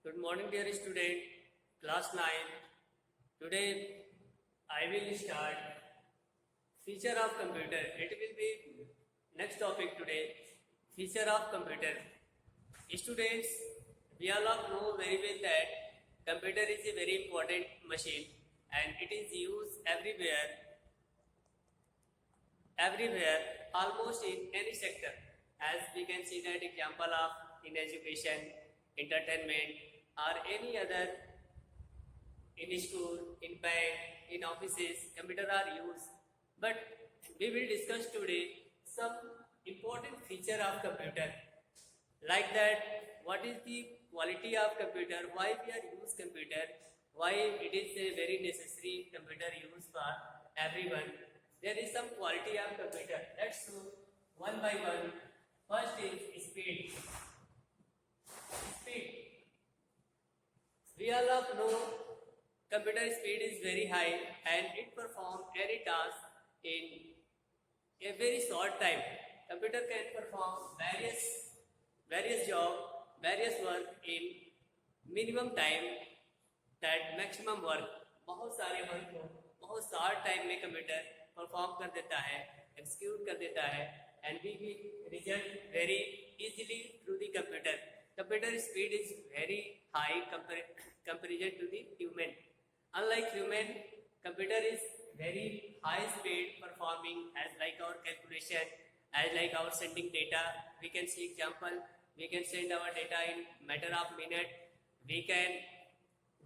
Good morning, dear student, class 9. Today I will start feature of computer. It will be next topic today, feature of computer. Students, we all know very well that computer is a very important machine and it is used everywhere, almost in any sector. As we can see that example of in education, entertainment, or any other in school, in bank, in offices, computer are used. But we will discuss today some important feature of computer. Like that, what is the quality of computer? Why we are use computer? Why it is a very necessary computer use for everyone? There is some quality of computer. Let's do one by one. First is speed. Speed. We all know computer speed is very high and it performs any task in a very short time. Computer can perform various job, various work in minimum time that maximum work. बहुत सारे work को बहुत short time में computer perform कर देता है, execute कर देता है and we will result very easily through the computer. Computer speed is very high comparison to the human. Unlike human, computer is very high speed performing as like our calculation, as like our sending data. We can see example, we can send our data in matter of minute. We can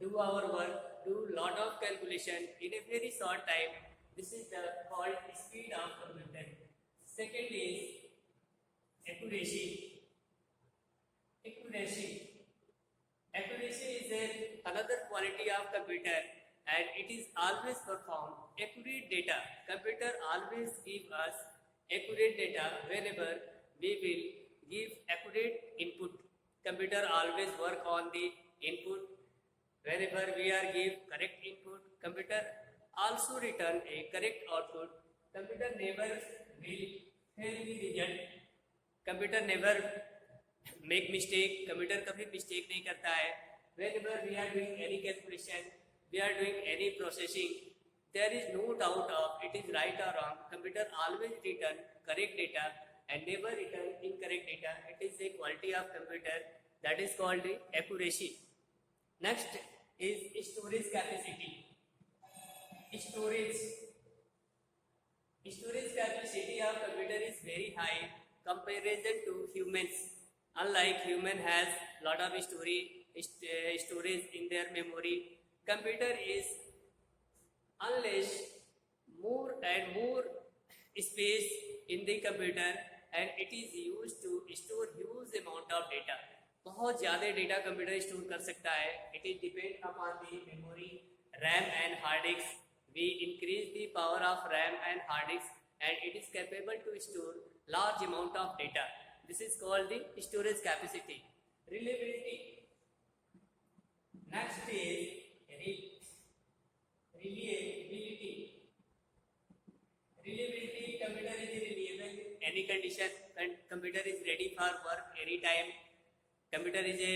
do our work, do lot of calculation in a very short time. This is the called speed of computer. Second is accuracy. Accuracy is another quality of computer and it is always perform accurate data. Computer always give us accurate data whenever we will give accurate input. Computer always work on the input. Whenever we are give correct input, computer also return a correct output. Computer never will fail the result. Computer never make mistake. Computer कभी mistake नहीं करता है. Whenever we are doing any calculation, we are doing any processing, there is no doubt of it is right or wrong. Computer always return correct data and never return incorrect data. It is a quality of computer that is called the accuracy. Next is storage capacity. Storage capacity of computer is very high comparison to humans. Unlike human has lot of storage in their memory, computer is unleash more and more space in the computer and it is used to store huge amount of data. बहुत ज़्यादा data computer store कर सकता है. It is depend upon the memory, RAM and hard disk. We increase the power of RAM and hard disk and it is capable to store large amount of data. This is called the storage capacity. Reliability. Next is reliability. Reliability. Computer is reliable. Any condition, computer is ready for work anytime. Computer is a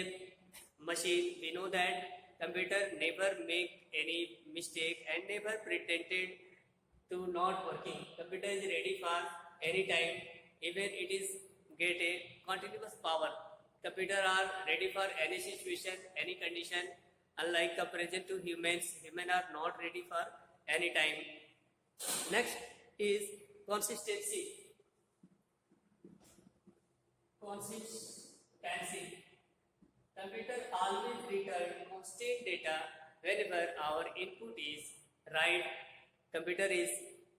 machine. We know that computer never make any mistake and never pretended to not working. Computer is ready for any time, even it is get a continuous power. Computer are ready for any situation, any condition. Unlike comparison to humans, human are not ready for any time. Next is consistency. Computer always return constant data whenever our input is right. Computer is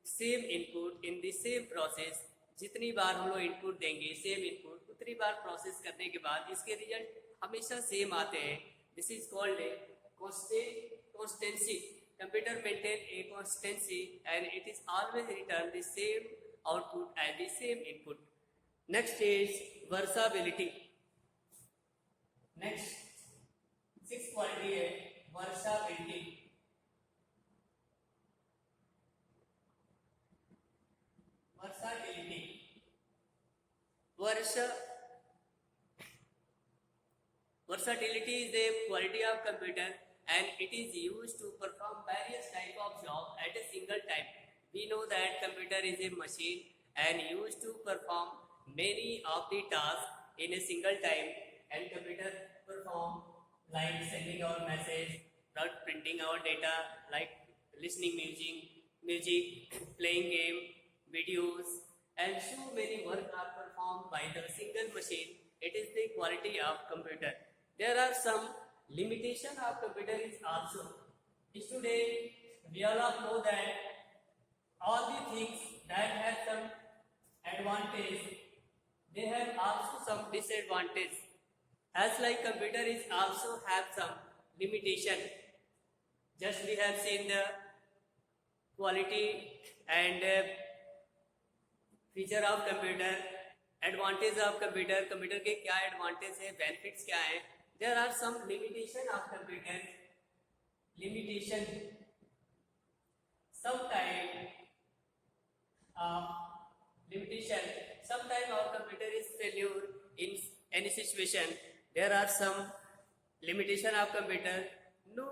same input in the same process. जितनी बार हम लोग input देंगे same input उतनी बार process करने के बाद इसके result हमेशा सेम आते हैं. This is called a constancy. Computer maintain a constancy and it is always return the same output and the same input. Next is versatility. Next, sixth quality है versatility. Versatility is a quality of computer and it is used to perform various type of job at a single time. We know that computer is a machine and used to perform many of the tasks in a single time, and computer perform like sending our message, like printing our data, like listening music, playing game, videos, and so many work are performed by the single machine. It is the quality of computer. There are some limitation of computer is also. Today we all know that all the things that have some advantage, they have also some disadvantage. As like computer is also have some limitation. Just we have seen the quality and feature of computer, advantage of computer, computer के क्या advantage है, benefits क्या है. There are some limitation of computer, limitation. Sometime limitation. Sometime our computer is failure in any situation. There are some limitation of computer. No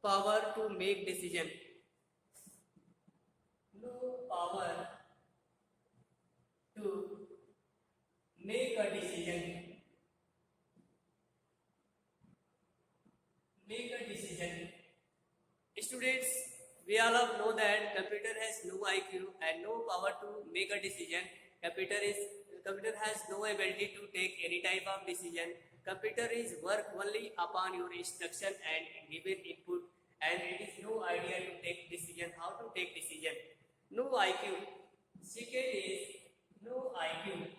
power to make decision. No power to make a decision. Make a decision. Students, we all know that computer has no IQ and no power to make a decision. Computer has no ability to take any type of decision. Computer is work only upon your instruction and given input, and it is no idea to take decision, how to take decision. No IQ. Second is no IQ.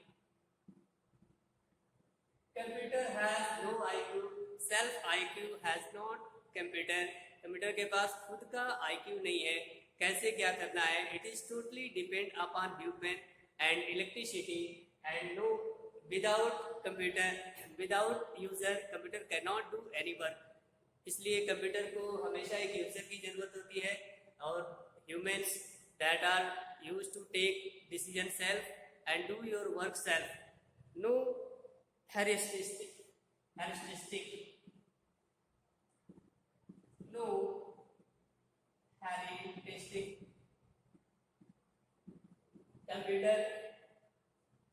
Computer has no IQ. Self IQ has not computer. Computer के पास खुद का IQ नहीं है, कैसे क्या करना है. It is totally depend upon human and electricity and no without computer, without user computer can not do any work. इसलिए कंप्यूटर को हमेशा एक यूजर की जरूरत होती है और humans that are use to take decision self and do your work self. No heuristic, no heuristic. Computer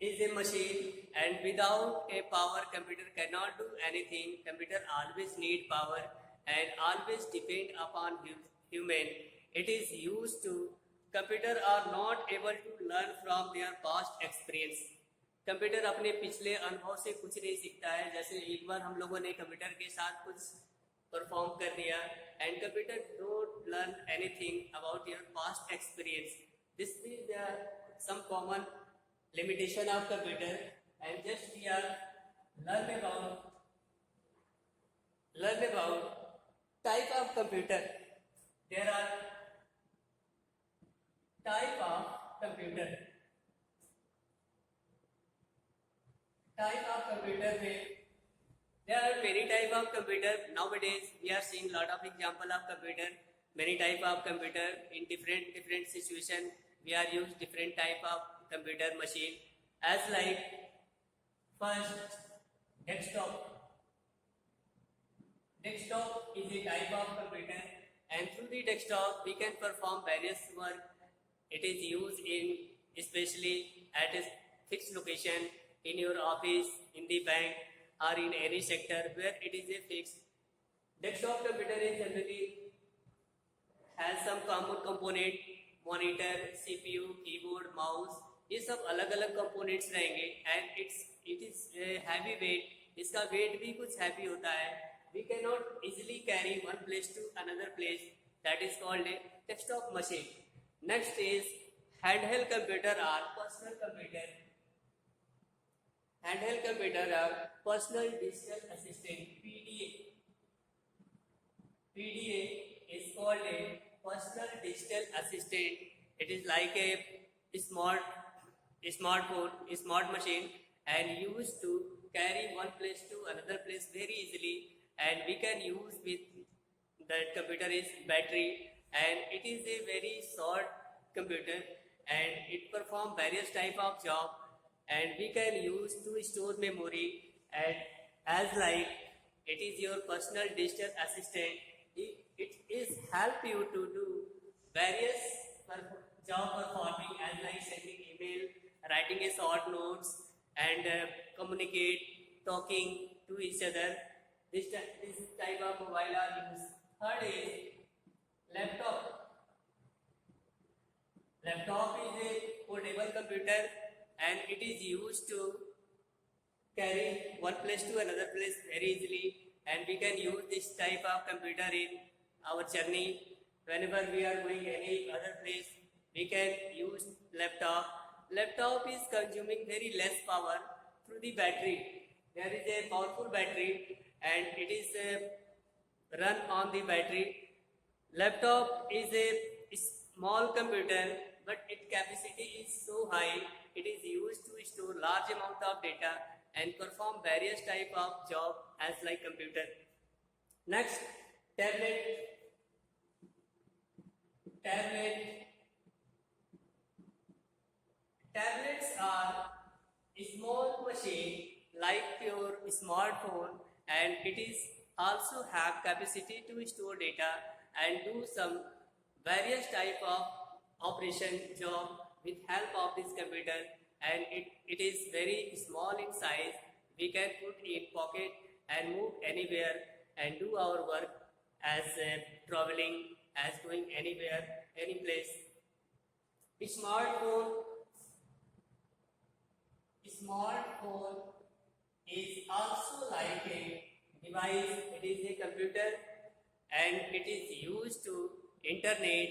is a machine and without a power computer cannot do anything. Computer always need power and always depend upon human. It is used to, computer are not able to learn from their past experience. Computer अपने पिछले अनुभव से कुछ नहीं सीखता है. जैसे एक बार हम लोगों ने कंप्यूटर के साथ कुछ परफॉर्म कर दिया and computer don't learn anything about your past experience. This is some common limitation of computer and just we are learn about type of computer. There are type of computer. Type of computer में there are many type of computer. Nowadays we are seeing lot of example of computer, many type of computer in different situation. We are use different type of computer machine as like first desktop. Desktop is a type of computer and through the desktop we can perform various work. It is used in especially at a fixed location, in your office, in the bank or in any sector where it is a fixed. Desktop computer is generally has some common component, monitor, CPU, keyboard, mouse. ये सब अलग अलग components रहेंगे and it is heavy weight. इसका weight भी कुछ heavy होता है. We cannot easily carry one place to another place. That is called a desktop machine. Next is handheld computer or personal computer. Handheld computer are personal digital assistant, PDA. PDA is called a personal digital assistant. It is like a smartphone, a smart machine and used to carry one place to another place very easily, and we can use with that computer is battery, and it is a very short computer and it perform various type of job, and we can use to store memory and as like It is your personal digital assistant. It is help you to do various job performing as like sending email, writing a short notes, and communicate, talking to each other. This type of mobile are used. Third is laptop. Laptop is a portable computer and it is used to carry one place to another place very easily, and we can use this type of computer in our journey. Whenever we are going any other place, we can use laptop. Laptop is consuming very less power through the battery. There is a powerful battery and it is run on the battery. Laptop is a small computer, but its capacity is so high. It is used to store large amount of data and perform various type of job as like computer. Next, tablet. Tablets are small machine like your smartphone, and it is also have capacity to store data and do some various type of operation job with help of this computer, and it is very small in size. We can put in pocket and move anywhere and do our work as traveling, as going anywhere, any place. Smartphone is also like a device. It is a computer and it is used to internet,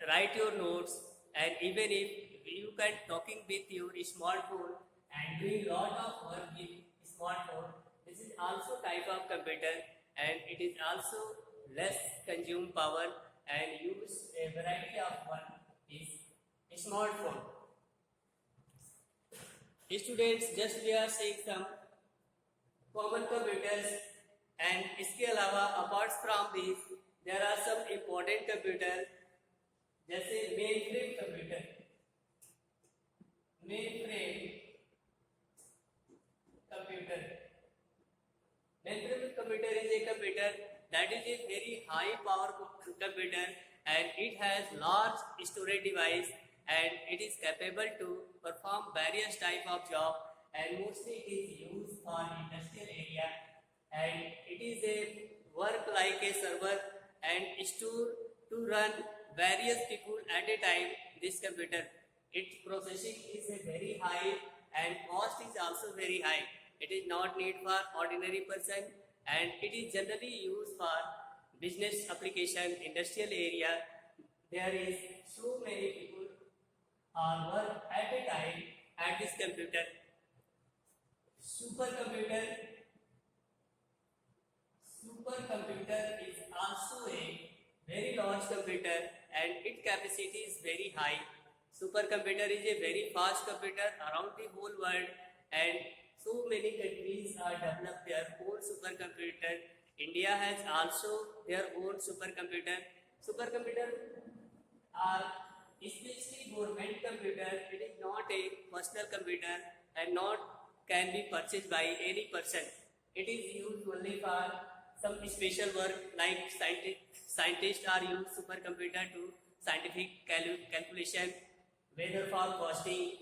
write your notes, and even if you can talking with your smartphone and doing lot of work with smartphone, this is also type of computer and it is also less consume power and use a variety of work is smartphone. Students, just we are seeing some common computers, and इसके अलावा apart from these there are some important computers जैसे mainframe computer. Mainframe computer is a computer that is a very high power computer and it has large storage device and it is capable to perform various type of job, and mostly it is used for industrial area, and it is a work like a server and store to run various people at a time. This computer, its processing is a very high and cost is also very high. It is not need for ordinary person and it is generally used for business application, industrial area. There is so many people are work at a time at this computer. Supercomputer is also a very large computer and its capacity is very high. Supercomputer is a very fast computer around the whole world, and so many countries are developed their own supercomputer. India has also their own supercomputer. Supercomputer are especially government computer. It is not a personal computer and not can be purchased by any person. It is used only for some special work, like scientists are used supercomputer to scientific calculation, weather forecasting,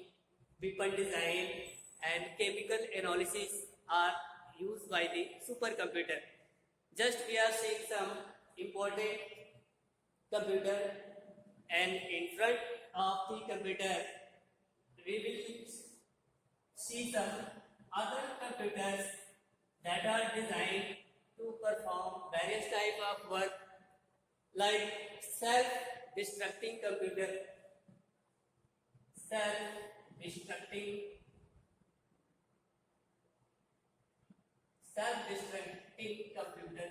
weapon design, and chemical analysis are used by the supercomputer. Just we are seeing some important computer, and in front of the computer we will see some other computers that are designed to perform various type of work, like self-destructing computer. Self-destructing computer.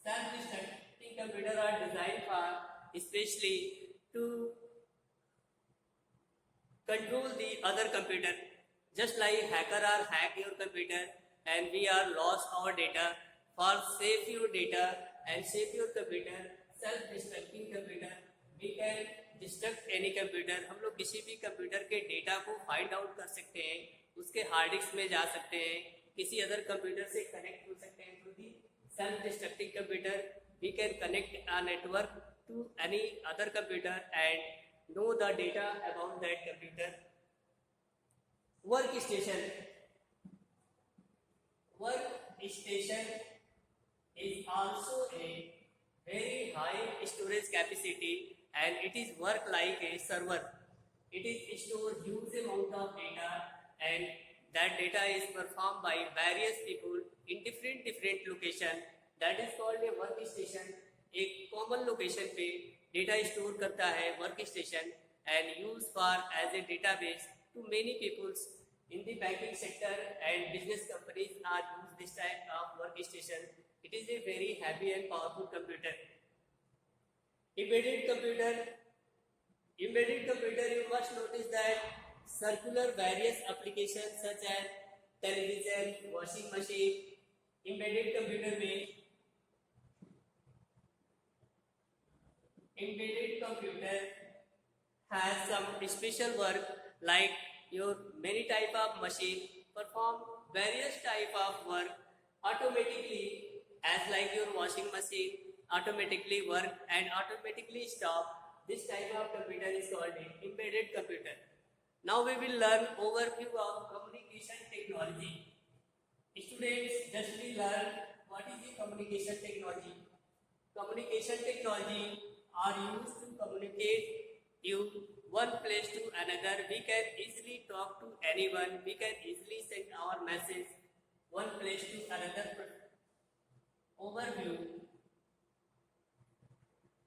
Self-destructing computer are designed for especially to control the other computer. Just like hacker are hack your computer and we are lost our data. For save your data and save your computer, self-destructing computer, we can destruct any computer. हम लोग किसी भी computer के data को find out कर सकते हैं, उसके हार्ड डिस्क में जा सकते हैं किसी अदर कंप्यूटर से कनेक्ट हो सकते हैं through the self distracting computer. We can connect a network to any other computer and know the data about that computer. Workstation. Workstation is also a very high storage capacity and it is work like a server. It is store huge amount of data and that data is performed by various people in different location. That is called a workstation. एक common location पे data store करता है workstation and used for as a database to many peoples in the banking sector and business companies are use this type of workstation. It is a very heavy and powerful computer. Embedded computer. Embedded computer, you must notice that circular various applications such as television, washing machine. Embedded computer में embedded computer has some special work like your many type of machine perform various type of work automatically as like your washing machine automatically work and automatically stop. This type of computer is called an embedded computer. Now we will learn overview of communication technology. Students, just we learn what is the communication technology. Communication technology are used to communicate you one place to another. We can easily talk to anyone. We can easily send our message one place to another. Overview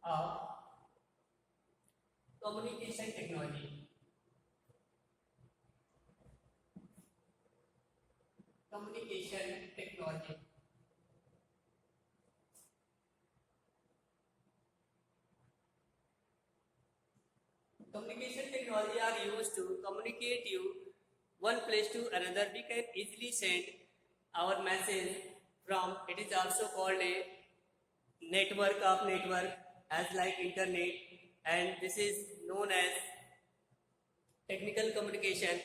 of communication technology. Communication technology. Communication technology are used to communicate you one place to another. We can easily send our message from. It is also called a network of network as like internet, and this is known as technical communication.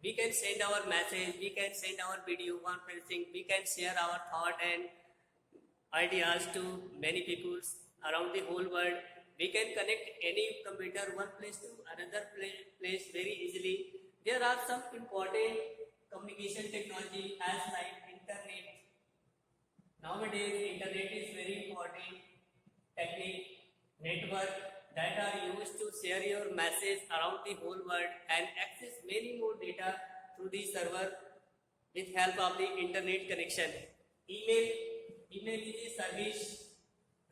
We can send our message, we can send our video conferencing, we can share our thought and ideas to many people around the whole world. We can connect any computer one place to another place very easily. There are some important communication technology as like internet. Nowadays internet is very important technique, network that are used to share your message around the whole world and access many more data through the server with help of the internet connection. Email is a service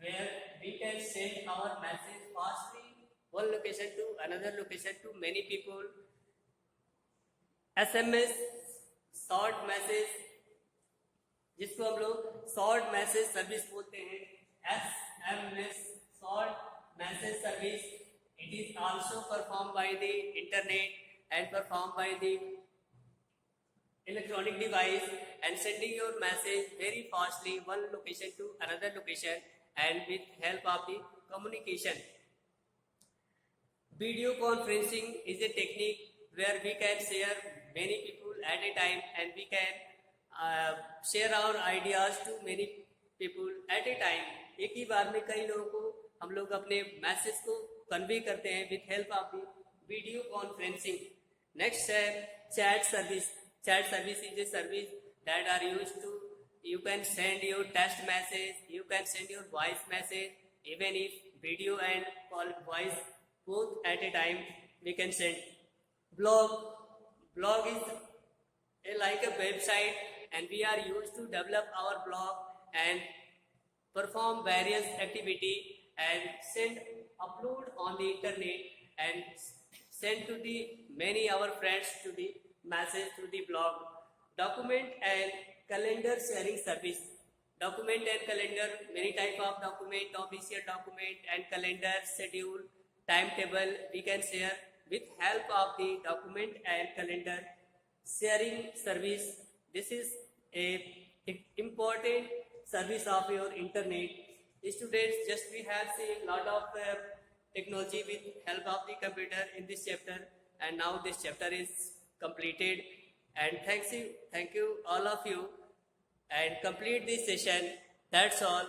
where we can send our message fastly one location to another location to many people. SMS short message, जिसको हम लोग short message service बोलते हैं, SMS short message service. It is also performed by the internet and performed by the electronic device and sending your message very fastly one location to another location and with help of the communication. Video conferencing is a technique where we can share many people at a time and we can share our ideas to many people at a time. एक ही बार में कई लोगों को हम लोग अपने message को convey करते हैं with help of the video conferencing. Next है chat service. Chat service is a service that are used to, you can send your text message, you can send your voice message, even if video and call voice both at a time we can send. Blog is like a website and we are used to develop our blog and perform various activity and upload on the internet and send to the many our friends to the message through the blog. Document and calendar sharing service. Document and calendar, many type of document, official document and calendar, schedule, timetable we can share with help of the document and calendar sharing service. This is a important service of your internet. Students, just we have seen lot of technology with help of the computer in this chapter, and now this chapter is completed and thank you all of you, and complete this session. That's all.